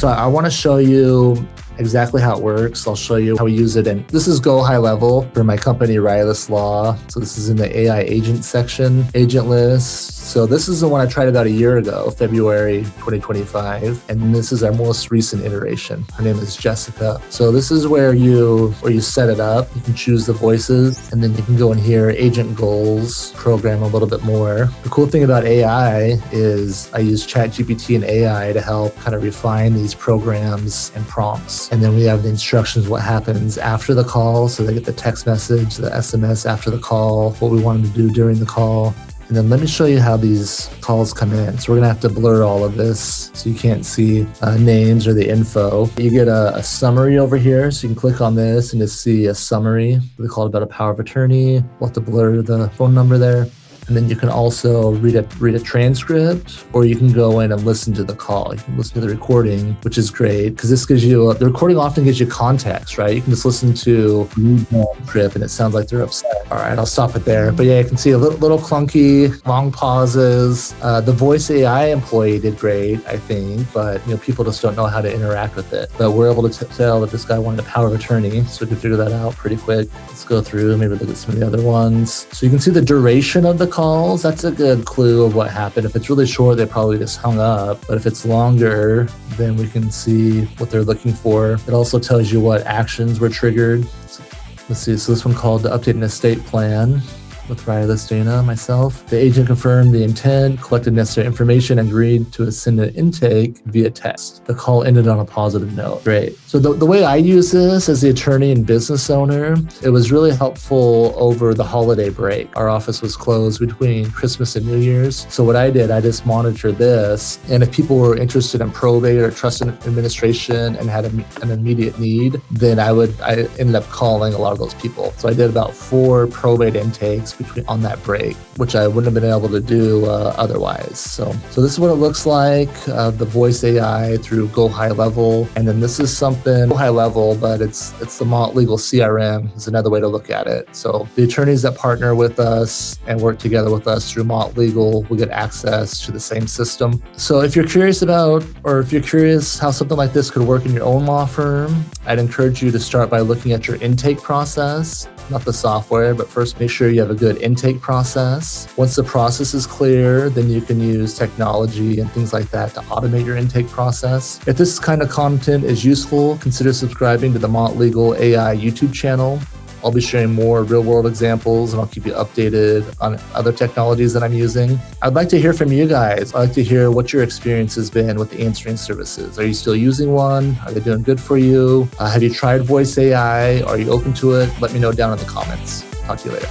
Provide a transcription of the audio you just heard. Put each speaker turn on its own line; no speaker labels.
So I want to show you exactly how it works. I'll show you how we use it. And this is GoHighLevel for my company, Rilus Law. So this is in the AI agent section, agent list. So this is the one I tried about a year ago, February 2025. And this is our most recent iteration. Her name is Jessica. So this is where you set it up. You can choose the voices, and then you can go in here, agent goals, program a little bit more. The cool thing about AI is I use ChatGPT and AI to help kind of refine these programs and prompts. And then we have the instructions, what happens after the call. So they get the text message, the SMS after the call, what we want them to do during the call. And then let me show you how these calls come in. So we're gonna have to blur all of this so you can't see names or the info. You get a summary over here. So you can click on this and just see a summary. They call it about a power of attorney. We'll have to blur the phone number there. And then you can also read a transcript, or you can go in and listen to the call. You can listen to the recording, which is great because this gives you, the recording often gives you context, right? You can just listen to the transcript and it sounds like they're upset. All right, I'll stop it there. But yeah, you can see a little clunky, long pauses. The voice AI employee did great, I think, but people just don't know how to interact with it. But we're able to tell that this guy wanted a power of attorney, so we can figure that out pretty quick. Let's go through, maybe look at some of the other ones. So you can see the duration of the calls. That's a good clue of what happened. If it's really short, they probably just hung up. But if it's longer, then we can see what they're looking for. It also tells you what actions were triggered. So let's see. So this one called the update an estate plan with Rilus Dana, myself. The agent confirmed the intent, collected necessary information, and agreed to send an intake via text. The call ended on a positive note. Great. So the way I use this as the attorney and business owner, it was really helpful over the holiday break. Our office was closed between Christmas and New Year's. So what I did, I just monitored this. And if people were interested in probate or trust administration and had an immediate need, then I ended up calling a lot of those people. So I did about 4 probate intakes on that break, which I wouldn't have been able to do otherwise. So this is what it looks like, the voice AI through GoHighLevel. And then this is something GoHighLevel, but it's the Maat Legal CRM is another way to look at it. So the attorneys that partner with us and work together with us through Maat Legal will get access to the same system. So if you're curious about, or if you're curious how something like this could work in your own law firm, I'd encourage you to start by looking at your intake process, not the software, but first make sure you have a good intake process. Once the process is clear, then you can use technology and things like that to automate your intake process. If this kind of content is useful, consider subscribing to the Maat Legal AI YouTube channel. I'll be sharing more real-world examples, and I'll keep you updated on other technologies that I'm using. I'd like to hear from you guys. I'd like to hear what your experience has been with the answering services. Are you still using one? Are they doing good for you? Have you tried voice AI? Are you open to it? Let me know down in the comments. Talk to you later.